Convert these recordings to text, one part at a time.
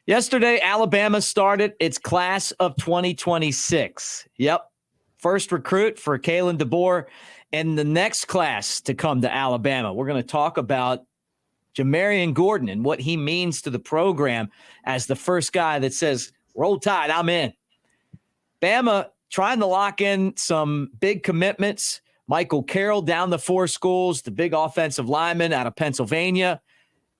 Yesterday, Alabama started its class of 2026. Yep. First recruit for Kalen DeBoer and the next class to come to Alabama. We're going to talk about Jamarrion Gordon and what he means to the program as the first guy that says, roll tide, I'm in. Bama trying to lock in some big commitments. Michael Carroll down the 4 schools, the big offensive lineman out of Pennsylvania.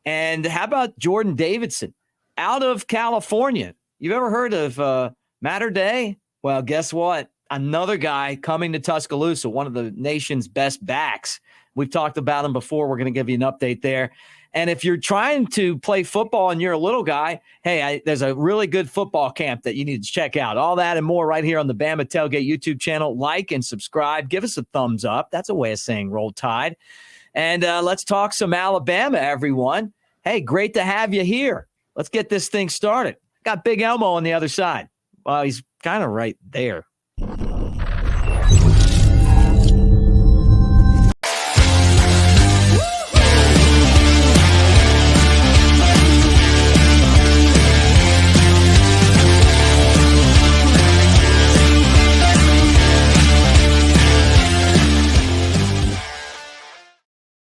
And how about Jordon Davison out of California? You've ever heard of Matter Day? Well, guess what? Another guy coming to Tuscaloosa, one of the nation's best backs. We've talked about him before. We're going to give you an update there. And if you're trying to play football and you're a little guy, hey, there's a really good football camp that you need to check out. All that and more right here on the Bama Tailgate YouTube channel. Like and subscribe. Give us a thumbs up. That's a way of saying roll tide. And let's talk some Alabama, everyone. Hey, great to have you here. Let's get this thing started. Got Big Elmo on the other side. Well, he's kind of right there.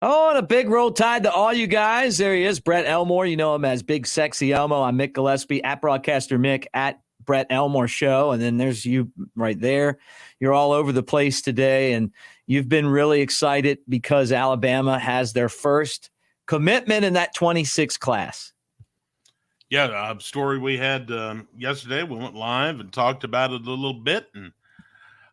Oh, and a big roll tide to all you guys. There he is, Brett Elmore. You know him as Big Sexy Elmo. I'm Mick Gillespie, at Broadcaster Mick, at Brett Elmore Show. And then there's you right there. You're all over the place today, and you've been really excited because Alabama has their first commitment in that 26 class. Yeah, a story we had yesterday. We went live and talked about it a little bit, and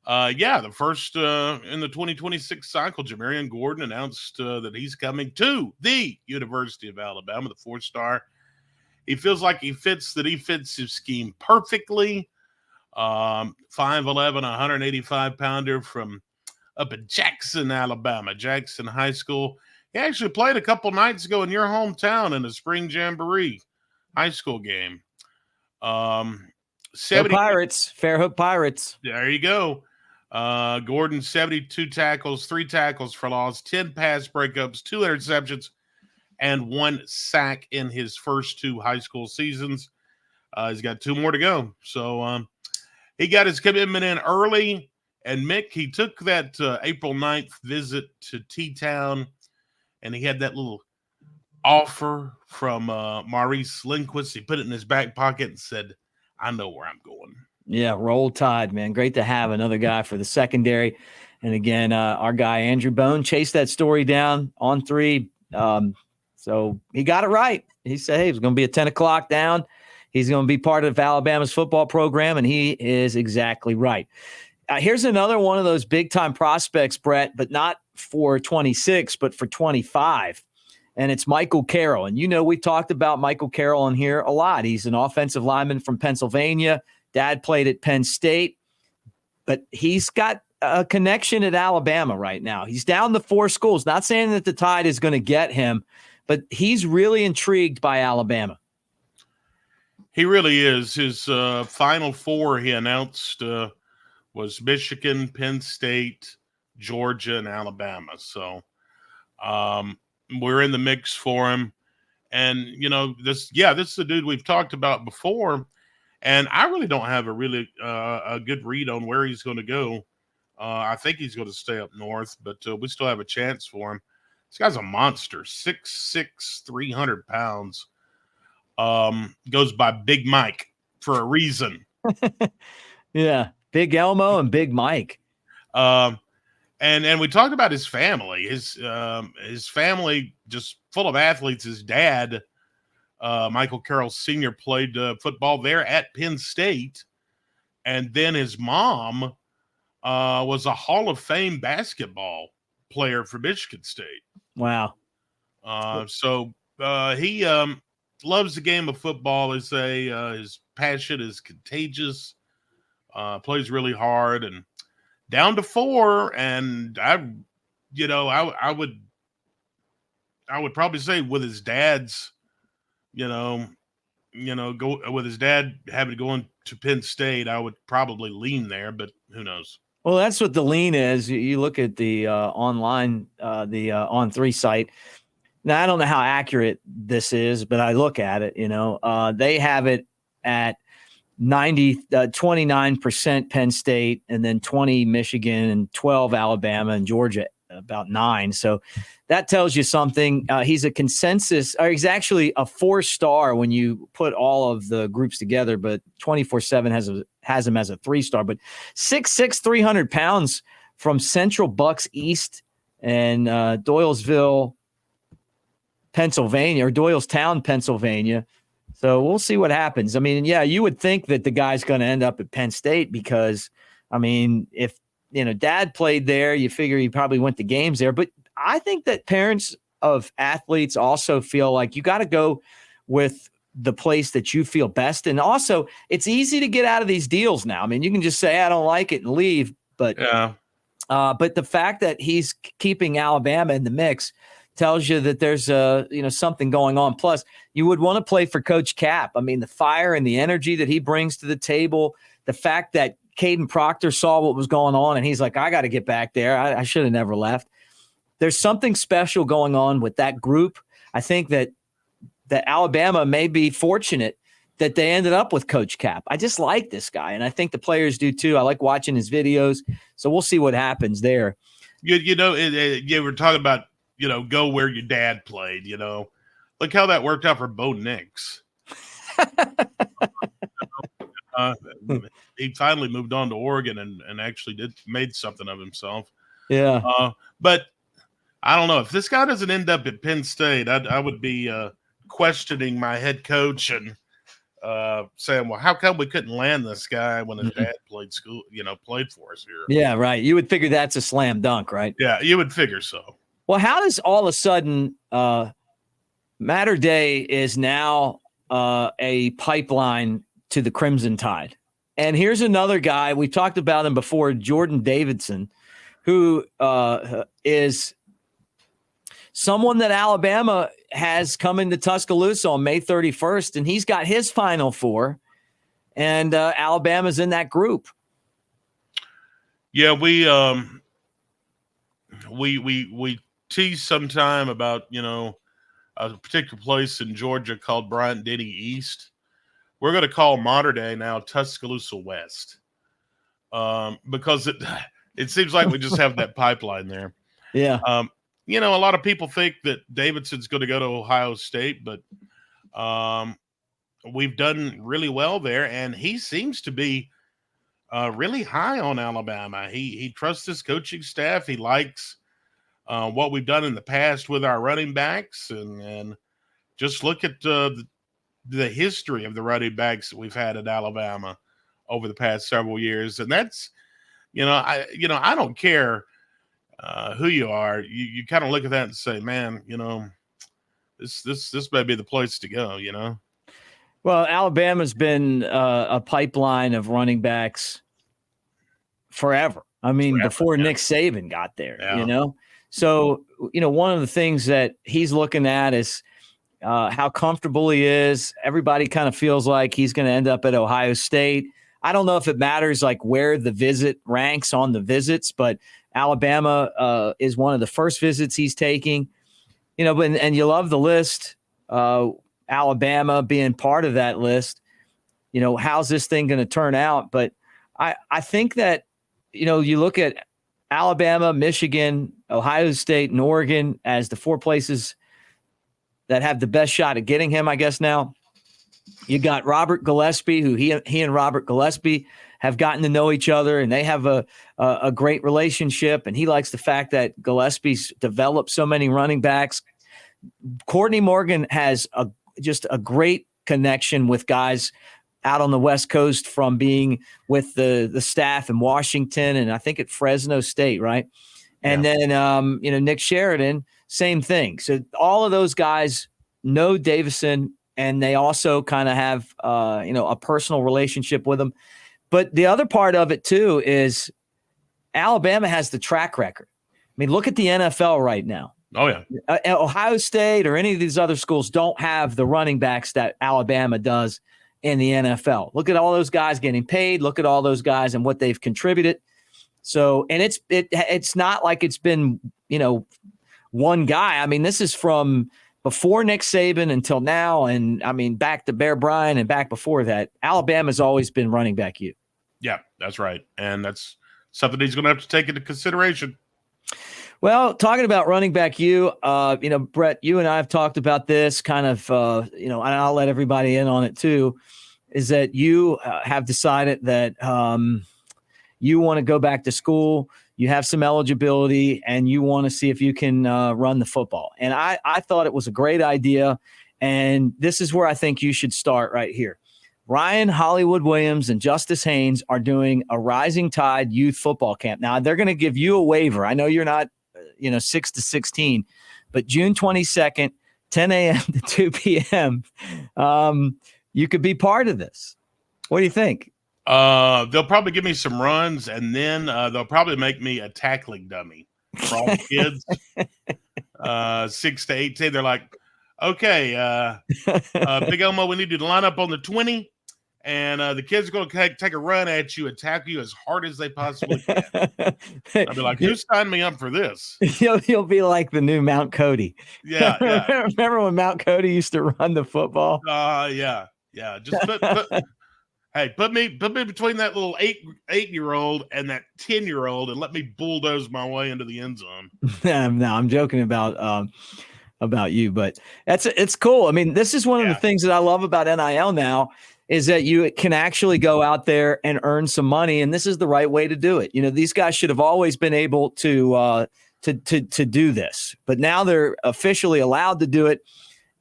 the first in the 2026 cycle, Jamarrion Gordon announced that he's coming to the University of Alabama, the 4-star. He feels like he fits the defensive scheme perfectly. 5'11", 185-pounder from up in Jackson, Alabama, Jackson High School. He actually played a couple nights ago in your hometown in the Spring Jamboree high school game. 70 Pirates, Fairhook Pirates. There you go. Gordon, 72 tackles, 3 tackles for loss, 10 pass breakups, 2 interceptions, and 1 sack in his first 2 high school seasons. He's got 2 more to go. So he got his commitment in early. And Mick, he took that April 9th visit to T-Town, and he had that little offer from Maurice Lindquist. He put it in his back pocket and said, I know where I'm going. Yeah, roll tide, man. Great to have another guy for the secondary. And again, our guy, Andrew Bone, chased that story down on 3. So he got it right. He said, hey, it's going to be a 10 o'clock down. He's going to be part of Alabama's football program, and he is exactly right. Here's another one of those big-time prospects, Brett, but not for 26, but for 25. And it's Michael Carroll. And, we've talked about Michael Carroll in here a lot. He's an offensive lineman from Pennsylvania. Dad played at Penn State, but he's got a connection at Alabama right now. He's down the 4 schools. Not saying that the Tide is going to get him, but he's really intrigued by Alabama. He really is. His final 4 he announced was Michigan, Penn State, Georgia, and Alabama. So we're in the mix for him. And, this is the dude we've talked about before. And I really don't have a good read on where he's going to go. I think he's going to stay up north, but we still have a chance for him. This guy's a monster, 6'6", 300 pounds. Goes by Big Mike for a reason. Yeah, Big Elmo and Big Mike. And we talked about his family. His family just full of athletes. His dad, Michael Carroll Sr., played football there at Penn State. And then his mom was a Hall of Fame basketball player for Michigan State. Wow. So he loves the game of football. His passion is contagious. Plays really hard and down to 4. And I would probably say with his dad's, go with his dad having to go into Penn State, I would probably lean there, but who knows? Well, that's what the lean is. You look at the online, the On3 site. Now, I don't know how accurate this is, but I look at it, they have it at 29% Penn State, and then 20 Michigan, and 12 Alabama, and Georgia about 9. So that tells you something. He's a consensus, or he's actually a 4-star when you put all of the groups together, but 24/7 has him as a 3-star. But 6'6", 300 pounds from Central Bucks East and Doylestown, Pennsylvania. So we'll see what happens. I mean, yeah, you would think that the guy's going to end up at Penn State because, I mean, if, Dad played there, you figure he probably went to games there. But I think that parents of athletes also feel like you got to go with the place that you feel best. And also, it's easy to get out of these deals now. I mean, you can just say, I don't like it and leave. But the fact that he's keeping Alabama in the mix tells you that there's something going on. Plus, you would want to play for Coach Cap. I mean, the fire and the energy that he brings to the table, the fact that Caden Proctor saw what was going on and he's like, I got to get back there. I should have never left. There's something special going on with that group. I think that Alabama may be fortunate that they ended up with Coach Cap. I just like this guy, and I think the players do too. I like watching his videos. So we'll see what happens there. You were talking about, go where your dad played, Look how that worked out for Bo Nix. He finally moved on to Oregon and actually made something of himself. Yeah. But I don't know. If this guy doesn't end up at Penn State, I would be questioning my head coach and saying, well, how come we couldn't land this guy when his dad played for us here? Yeah, right. You would figure that's a slam dunk, right? Yeah, you would figure so. Well, how does all of a sudden Matter Day is now a pipeline to the Crimson Tide? And here's another guy. We talked about him before, Jordon Davison, who is someone that Alabama has come into Tuscaloosa on May 31st, and he's got his Final Four, and Alabama's in that group. Yeah, we tease sometime about, a particular place in Georgia called Bryant-Denny East. We're going to call modern day now Tuscaloosa West, because it seems like we just have that pipeline there. Yeah. A lot of people think that Davidson's going to go to Ohio State, but we've done really well there, and he seems to be really high on Alabama. He trusts his coaching staff. He likes what we've done in the past with our running backs, and just look at the history of the running backs that we've had at Alabama over the past several years. And that's, I don't care who you are. You kind of look at that and say, man, this may be the place to go, Well, Alabama's been a pipeline of running backs forever. I mean, before Nick Saban got there, So, one of the things that he's looking at is how comfortable he is. Everybody kind of feels like he's going to end up at Ohio State. I don't know if it matters like where the visit ranks on the visits, but Alabama is one of the first visits he's taking. And you love the list. Alabama being part of that list. How's this thing going to turn out? But I think that, you look at Alabama, Michigan, Ohio State, and Oregon as the 4 places that have the best shot at getting him, I guess now. You got Robert Gillespie, who he and Robert Gillespie have gotten to know each other, and they have a great relationship, and he likes the fact that Gillespie's developed so many running backs. Courtney Morgan has just a great connection with guys out on the West Coast from being with the staff in Washington and I think at Fresno State, right? And then, Nick Sheridan, same thing. So all of those guys know Davison, and they also kind of have, a personal relationship with him. But the other part of it, too, is Alabama has the track record. I mean, look at the NFL right now. Oh, yeah. Ohio State or any of these other schools don't have the running backs that Alabama does in the NFL. Look at all those guys getting paid. Look at all those guys and what they've contributed. So, and it's not like it's been, one guy. I mean, this is from before Nick Saban until now. And I mean, back to Bear Bryant and back before that, Alabama's always been running back you. Yeah, that's right. And that's something he's going to have to take into consideration. Well, talking about running back you, Brett, you and I have talked about this kind of, and I'll let everybody in on it too, is that you have decided that you want to go back to school. You have some eligibility and you want to see if you can run the football. And I thought it was a great idea. And this is where I think you should start right here. Ryan Hollywood Williams and Justice Haynes are doing a Rising Tide youth football camp. Now they're going to give you a waiver. I know you're not, 6 to 16, but June 22nd, 10 a.m. to 2 p.m. You could be part of this. What do you think? They'll probably give me some runs, and then they'll probably make me a tackling dummy for all the kids. 6 to 18, they're like, okay, Big Elmo, we need you to line up on the 20, and the kids are going to take a run at you and tackle you as hard as they possibly can. I'll be like, who signed me up for this? You'll be like the new Mount Cody. Yeah. Remember when Mount Cody used to run the football? Yeah. Just put me between that little 8-year-old and that 10-year-old and let me bulldoze my way into the end zone. No, I'm joking about you, but it's cool. I mean, this is one of the things that I love about NIL now is that you can actually go out there and earn some money, and this is the right way to do it. These guys should have always been able to do this, but now they're officially allowed to do it,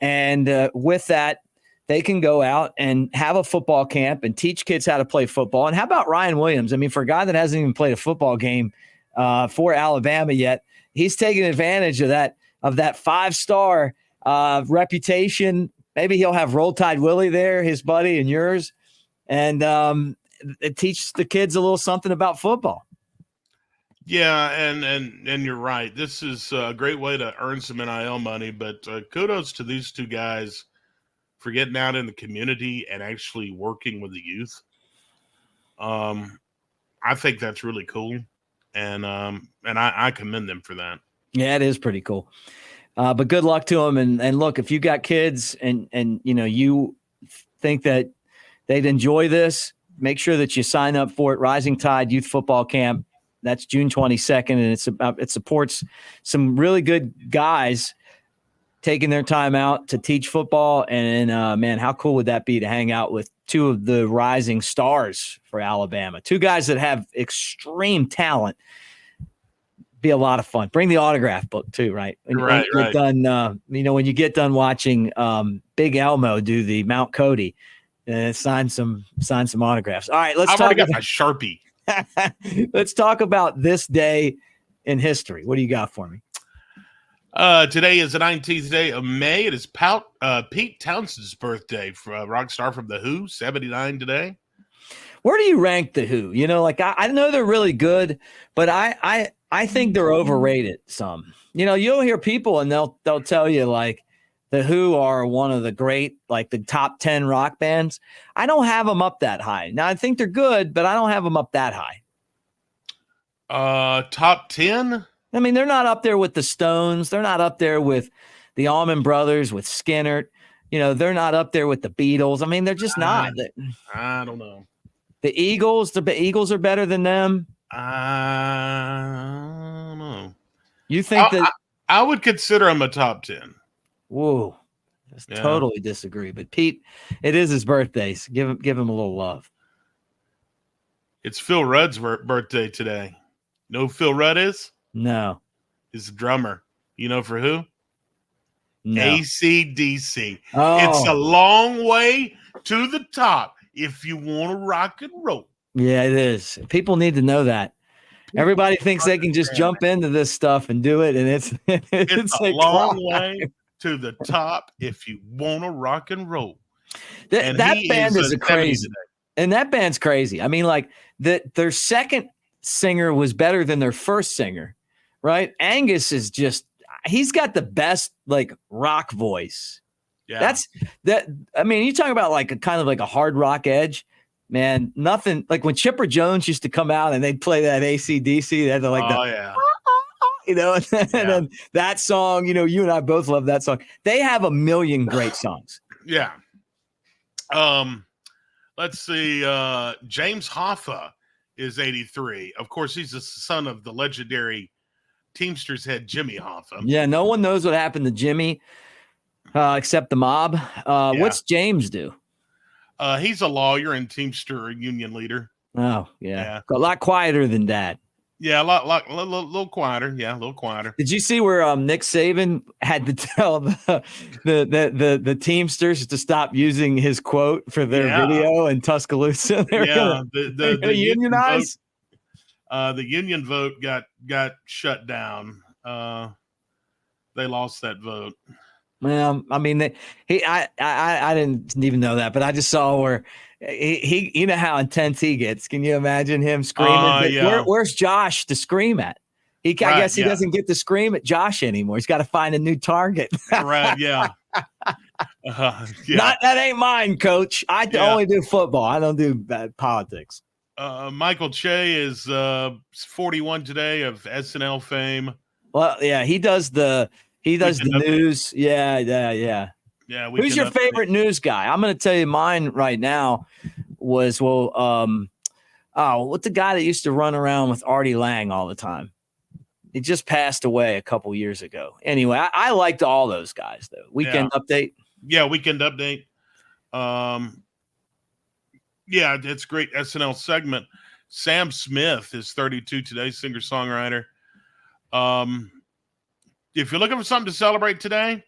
and with that, they can go out and have a football camp and teach kids how to play football. And how about Ryan Williams? I mean, for a guy that hasn't even played a football game for Alabama yet, he's taking advantage of that 5-star reputation. Maybe he'll have Roll Tide Willie there, his buddy and yours, and it teaches the kids a little something about football. Yeah, and you're right. This is a great way to earn some NIL money, but kudos to these two guys for getting out in the community and actually working with the youth. I think that's really cool, and I commend them for that. Yeah, it is pretty cool. But good luck to them. And look, if you got kids and you think that they'd enjoy this, make sure that you sign up for it. Rising Tide Youth Football Camp. That's June 22nd, and it supports some really good guys taking their time out to teach football. And man, how cool would that be to hang out with two of the rising stars for Alabama? Two guys that have extreme talent. Be a lot of fun. Bring the autograph book too, right? When you get done, when you get done watching Big Elmo do the Mount Cody, sign some autographs. All right, I've already got my Sharpie. Let's talk about this day in history. What do you got for me? Today is the 19th day of May. It is Pete Townshend's birthday, rock star from The Who, 79 today. Where do you rank The Who? I know they're really good, but I think they're overrated some. You'll hear people and they'll tell you like The Who are one of the great, like the top 10 rock bands. I don't have them up that high. Now I think they're good, but I don't have them up that high. Top 10? I mean, they're not up there with the Stones. They're not up there with the Allman Brothers, with Skinner. They're not up there with the Beatles. I mean, they're just not. I don't know. The Eagles are better than them. I don't know. You think that I would consider him a top 10. Whoa. Totally disagree. But Pete, it is his birthday. So give him a little love. It's Phil Rudd's birthday today. Know who Phil Rudd is? No. He's a drummer. You know for who? No. AC/DC. Oh. It's a long way to the top if you want to rock and roll. Yeah, it is. People need to know that. Everybody thinks they can just jump into this stuff and do it, and it's a long way to the top if you want to rock and roll. That band is crazy, and that band's crazy. I mean, like their second singer was better than their first singer, right? Angus is he's got the best like rock voice. Yeah, I mean, you talk about like a kind of like a hard rock edge. Man, nothing like when Chipper Jones used to come out and they'd play that AC/DC. They're like, and then that song, you and I both love that song. They have a million great songs. Yeah. Let's see. James Hoffa is 83. Of course, he's the son of the legendary Teamsters head Jimmy Hoffa. Yeah, no one knows what happened to Jimmy except the mob. What's James do? He's a lawyer and Teamster union leader. Oh, yeah. A lot quieter than Dad. Yeah, a little quieter. Yeah, a little quieter. Did you see where Nick Saban had to tell the Teamsters to stop using his quote for their video in Tuscaloosa? The unionize. The union vote got shut down. They lost that vote. Well, I mean, I didn't even know that, but I just saw where he you know how intense he gets. Can you imagine him screaming? Where's Josh to scream at? I guess he doesn't get to scream at Josh anymore. He's got to find a new target. Right? Yeah. That ain't mine, Coach. I only do football. I don't do politics. Michael Che is 41 today of SNL fame. Well, yeah, he does the news. Yeah. Yeah. Who's your favorite news guy? I'm going to tell you mine right now was, what's the guy that used to run around with Artie Lang all the time? He just passed away a couple years ago. Anyway, I liked all those guys, though. Weekend Update. Yeah, Weekend Update. Yeah, it's a great SNL segment. Sam Smith is 32 today, singer-songwriter. If you're looking for something to celebrate today,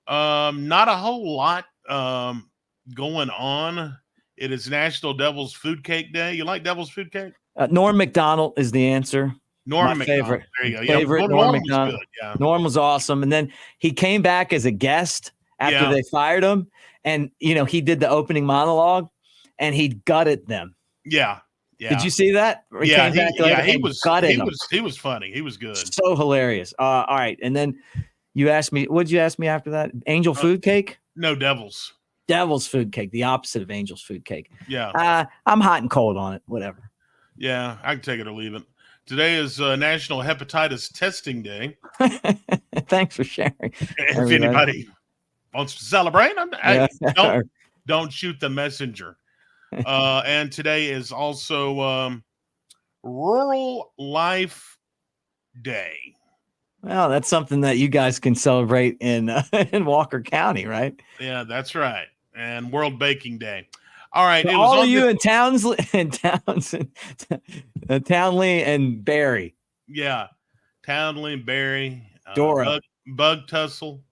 not a whole lot going on. It is National Devil's Food Cake Day. You like Devil's Food Cake? Norm Macdonald is the answer. Norm Macdonald. Favorite. There you go. Favorite Norm Macdonald. Yeah. Norm was awesome. And then he came back as a guest after they fired him. And, he did the opening monologue and he gutted them. Yeah. Yeah. Did you see that? He was funny. He was good. So hilarious. All right. And then you asked me, what did you ask me after that? Angel Food Cake? No, Devil's Food Cake, the opposite of Angel's Food Cake. Yeah. I'm hot and cold on it, whatever. Yeah, I can take it or leave it. Today is National Hepatitis Testing Day. Thanks for sharing. If anybody wants to celebrate, don't shoot the messenger. And today is also Rural Life Day. Well, that's something that you guys can celebrate in Walker County, right? Yeah, that's right. And World Baking Day. All right. So all of you in Townley and Barry. Yeah. Townley and Barry. Dora. Bug Tussle,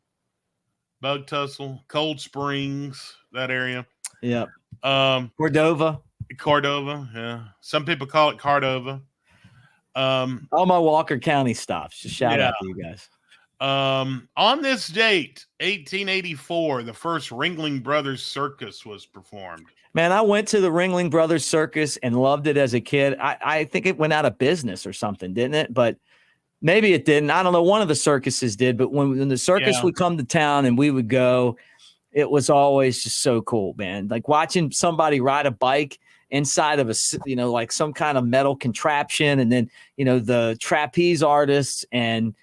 Cold Springs, that area. Yep. Cordova. Yeah. Some people call it Cordova. All my Walker County stops. Just shout out to you guys. On this date, 1884, the first Ringling Brothers Circus was performed. Man, I went to the Ringling Brothers Circus and loved it as a kid. I think it went out of business or something, didn't it? But maybe it didn't. I don't know. One of the circuses did. But when the circus would come to town and we would go, it was always just so cool, man. Like watching somebody ride a bike inside of like some kind of metal contraption, and then the trapeze artists, and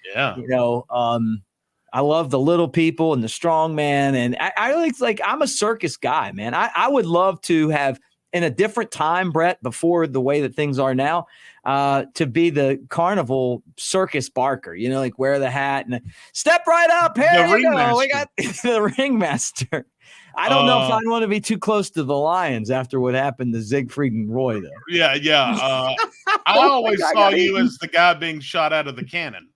I love the little people and the strong man, and I I'm a circus guy, man. I would love to have, in a different time, Brett, before the way that things are now, to be the carnival circus barker, like wear the hat and step right up. Here we go. We got the ringmaster. I don't know if I'd want to be too close to the Lions after what happened to Siegfried and Roy, though. Yeah. I always saw you as the guy being shot out of the cannon.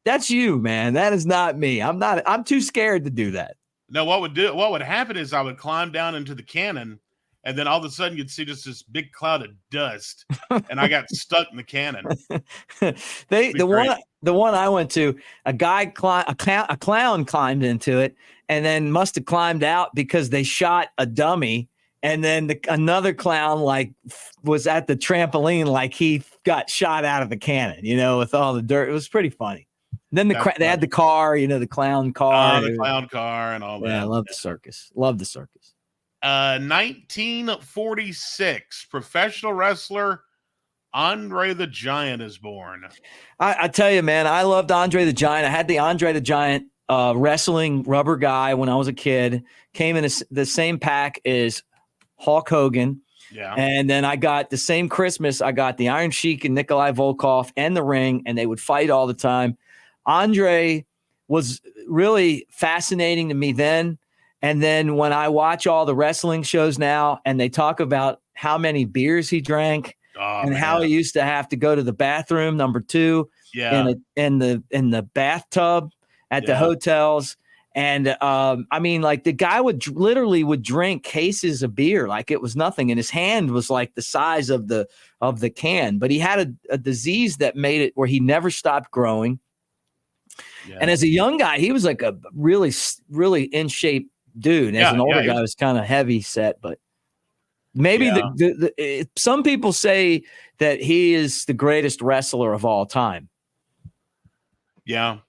That's you, man. That is not me. I'm too scared to do that. No, what would happen is I would climb down into the cannon, and then all of a sudden you'd see just this big cloud of dust, and I got stuck in the cannon. The one I went to, a clown climbed into it, and then must have climbed out because they shot a dummy, and then another clown was at the trampoline like he got shot out of the cannon, with all the dirt. It was pretty funny. Then they had the car, the clown car. The clown car and all that. Yeah, I love the circus. Love the circus. 1946, professional wrestler Andre the Giant is born. I tell you, man, I loved Andre the Giant. I had the Andre the Giant wrestling rubber guy when I was a kid. Came in the same pack as Hulk Hogan. Yeah. And then I got the same Christmas, I got the Iron Sheik and Nikolai Volkov and the Ring, and they would fight all the time. Andre was really fascinating to me then. And then when I watch all the wrestling shows now and they talk about how many beers he drank and how he used to have to go to the bathroom, number 2, in the bathtub at the hotels. And I mean, like the guy would drink cases of beer like it was nothing, and his hand was like the size of the can. But he had a disease that made it where he never stopped growing. Yeah. And as a young guy, he was like a really, really in shape dude. As an older guy, was kind of heavy set, but maybe some people say that he is the greatest wrestler of all time. Yeah.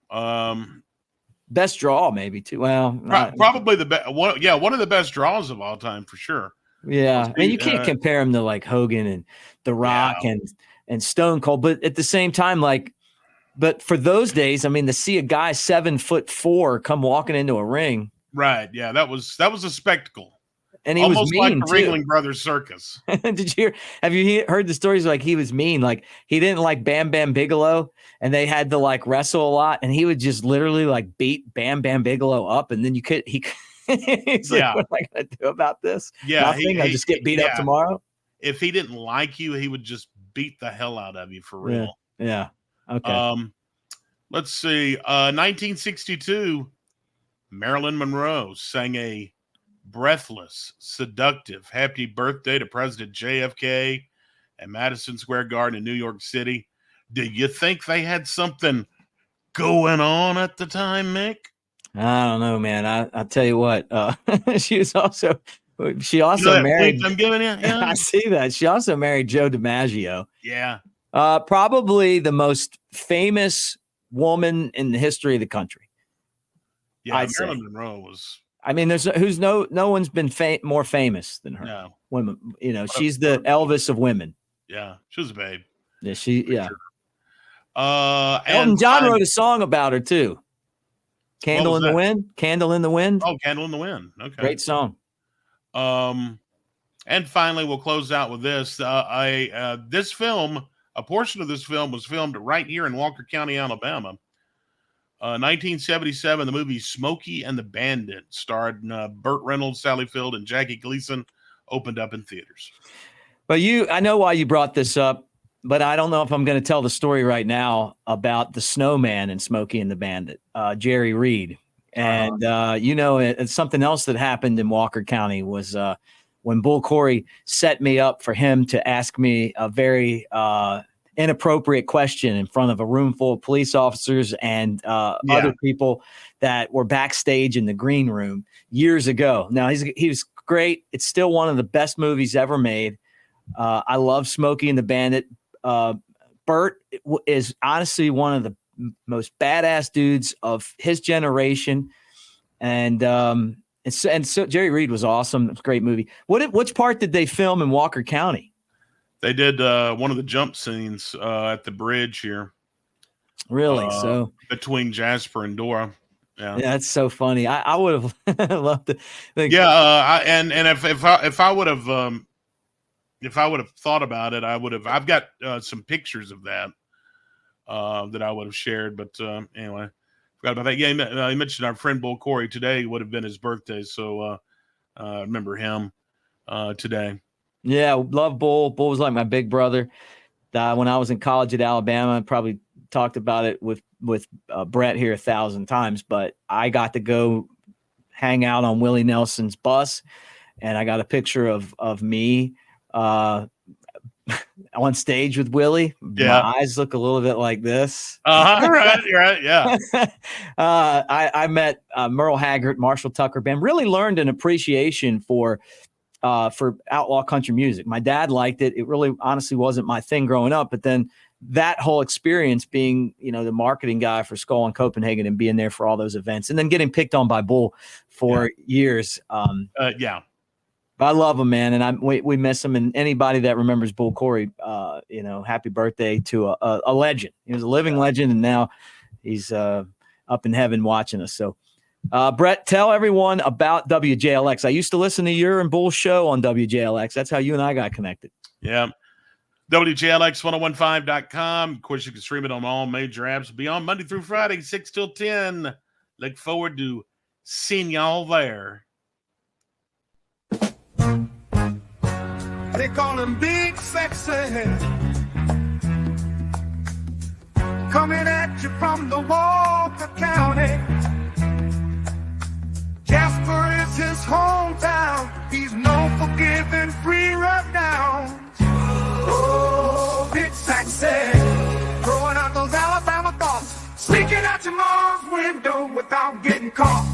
Best draw, maybe too. Well, probably the best. One of the best draws of all time for sure. Yeah, I mean, you can't compare him to like Hogan and The Rock and Stone Cold, but at the same time, but for those days, I mean, to see a guy 7'4" come walking into a ring, right? Yeah, that was a spectacle, and he almost was mean like the Ringling Brothers Circus. Have you heard the stories? Like he was mean, like he didn't like Bam Bam Bigelow. And they had to like wrestle a lot, and he would just literally like beat Bam Bam Bigelow up, and then he's like, "What am I going to do about this? Nothing. I just get beat up tomorrow." If he didn't like you, he would just beat the hell out of you for real. Yeah. Okay. Let's see. 1962, Marilyn Monroe sang a breathless, seductive "Happy Birthday" to President JFK at Madison Square Garden in New York City. Do you think they had something going on at the time, Mick? I don't know, man. I'll tell you what. She also married. I'm giving you. Yeah. I see that. She also married Joe DiMaggio. Yeah. Probably the most famous woman in the history of the country. Yeah, Marilyn Monroe was. I mean, no one's been more famous than her. No. Women, she's the Elvis of women. Yeah, she was a babe. Yeah, Sure. Elton John wrote a song about her too. Candle in the Wind. Candle in the Wind. Oh, Candle in the Wind. Okay. Great song. And finally, we'll close out with this. This film, a portion of this film was filmed right here in Walker County, Alabama. 1977, the movie Smokey and the Bandit, starred Burt Reynolds, Sally Field, and Jackie Gleason, opened up in theaters. But I know why you brought this up, but I don't know if I'm going to tell the story right now about the snowman in Smokey and the Bandit, Jerry Reed. And, it's something else that happened in Walker County was when Bull Corey set me up for him to ask me a very inappropriate question in front of a room full of police officers and other people that were backstage in the green room years ago. Now, he was great. It's still one of the best movies ever made. I love Smokey and the Bandit. Burt is honestly one of the most badass dudes of his generation. And so Jerry Reed was awesome. It's a great movie. Which part did they film in Walker County? They did one of the jump scenes at the bridge here. Really? So between Jasper and Dora. Yeah, that's so funny. I would have loved to. And if I would have thought about it, I would have. I've got some pictures of that that I would have shared. But anyway, forgot about that. Yeah, he mentioned our friend Bull Corey today. Would have been his birthday, so I remember him today. Yeah, love Bull. Bull was like my big brother. When I was in college at Alabama, I probably talked about it with Brett here 1,000 times, but I got to go hang out on Willie Nelson's bus, and I got a picture of me on stage with Willie. Yeah. My eyes look a little bit like this. Right, yeah. I met Merle Haggard, Marshall Tucker Band. Really learned an appreciation for outlaw country music. My dad liked it. It really honestly wasn't my thing growing up, but then that whole experience being, the marketing guy for Skull and Copenhagen and being there for all those events and then getting picked on by Bull for years. I love him, man, and we miss him. And anybody that remembers Bull Corey, happy birthday to a legend. He was a living legend, and now he's up in heaven watching us. So, Brett, tell everyone about WJLX. I used to listen to your and Bull's show on WJLX. That's how you and I got connected. Yeah. WJLX1015.com. Of course, you can stream it on all major apps. It'll be on Monday through Friday, 6 till 10. Look forward to seeing y'all there. They call him Big Sexy. Coming at you from the Walker County. Jasper is his hometown. He's known for giving free rundowns. Oh, Big Sexy. Throwing out those Alabama thoughts. Sneaking out your mom's window without getting caught.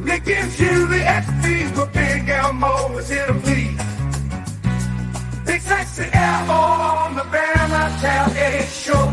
Nick gives you the XPs, but Big Elmo is here to please. Big Sexy Elmo on the Bama Tailgate Show.